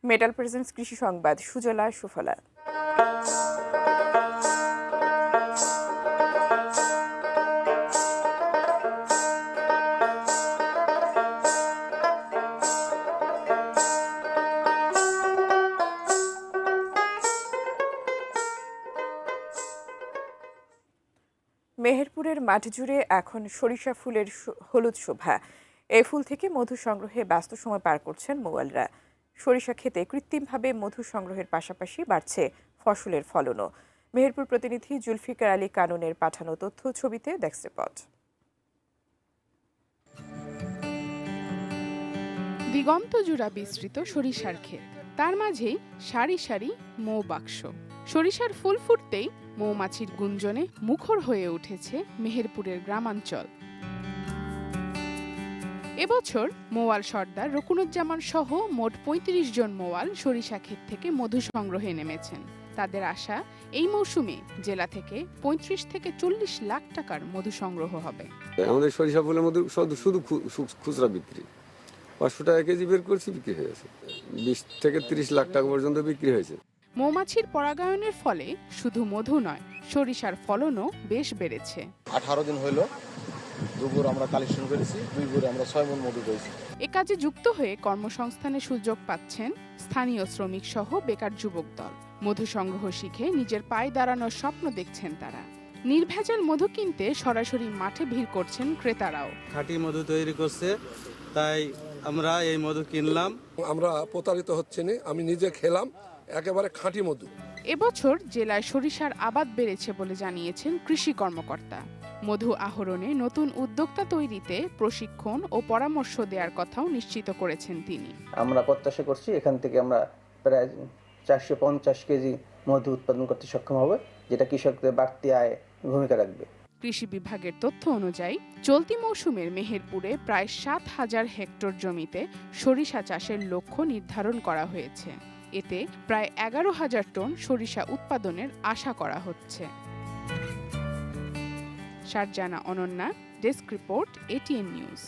Metal presents কৃষি সংবাদ, সুজলা সুফলা। মেহেরপুরের মাঠ জুড়ে এখন সরিষা ফুলের হলুদ শোভা। এই ফুল থেকে মধু সংগ্রহে ব্যস্ত সময় পার করছেন মৌয়ালরা। সরিষা খেতে কৃত্রিমভাবে মধু সংগ্রহের পাশাপাশি বাড়ছে ফসলের ফলনও। মেহেরপুর প্রতিনিধি জুলফিকার আলী কাননের পাঠানো তথ্য ছবিতে ডেস্ক রিপোর্ট। দিগন্ত জোড়া বিস্তৃত সরিষার ক্ষেত, তার মাঝেই সারি সারি মৌ বাক্স। সরিষার ফুল ফুটতেই মৌমাছির গুঞ্জনে মুখর হয়ে উঠেছে মেহেরপুরের গ্রামাঞ্চল। এবছর মৌয়াল সর্দার রকুনুজ্জামান সহ মোট ৩৫ জন মৌয়াল সরিষা ক্ষেত থেকে মধু সংগ্রহে নেমেছেন। তাদের আশা, এই মৌসুমে জেলা থেকে ৩৫ থেকে ৪০ লাখ টাকার মধু সংগ্রহ হবে। আমাদের সরিষা ফুলের মধু শুধু খুচরা বিক্রি, ৫০০ টাকা কেজি বের করছি, বিক্রি হয়ে গেছে। ২০ থেকে ৩০ লাখ টাকা পর্যন্ত বিক্রি হয়েছে। মৌমাছির পরাগায়নের ফলে শুধু মধু নয়, সরিষার ফলনও বেশ বেড়েছে। 18 দিন হলো দুপুর আমরা কালেকশন করেছি, 2 ভরে আমরা 6 মণ মধু পেয়েছি। এ কাজে যুক্ত হয়ে কর্মসংস্থানের সুযোগ পাচ্ছেন স্থানীয় শ্রমিক সহ বেকার যুবক দল। মধু সংগ্রহ শিখে নিজের পায়ে দাঁড়ানোর স্বপ্ন দেখছেন তারা। নির্ভেজাল মধু কিনতে সরাসরি মাঠে ভিড় করছেন ক্রেতারাও। খাঁটি মধু তৈরি করছে, তাই আমরা এই মধু কিনলাম। আমরা প্রতারিত হচ্ছে না, আমি নিজে খেলাম, একেবারে খাঁটি মধু। এবছর জেলায় সরিষার আবাদ বেড়েছে বলে জানিয়েছেন কৃষি কর্মকর্তা। মধু আহরণে নতুন উদ্যোক্তা তৈরিতে প্রশিক্ষণ ও পরামর্শ দেওয়ার কথাও নিশ্চিত করেছেন তিনি। আমরা প্রত্যাশা করছি এখান থেকে আমরা প্রায় ৪৫০ কেজি মধু উৎপাদন করতে সক্ষম হবে, যেটা কৃষকদের বাড়তি আয়ে ভূমিকা রাখবে। কৃষি বিভাগের তথ্য অনুযায়ী চলতি মৌসুমের মেহেরপুরে প্রায় ৭,০০০ হেক্টর জমিতে সরিষা চাষের লক্ষ্য নির্ধারণ করা হয়েছে। এতে প্রায় ১১,০০০ টন সরিষা উৎপাদনের আশা করা হচ্ছে। Sharjana Ananya, desk report, ATN news.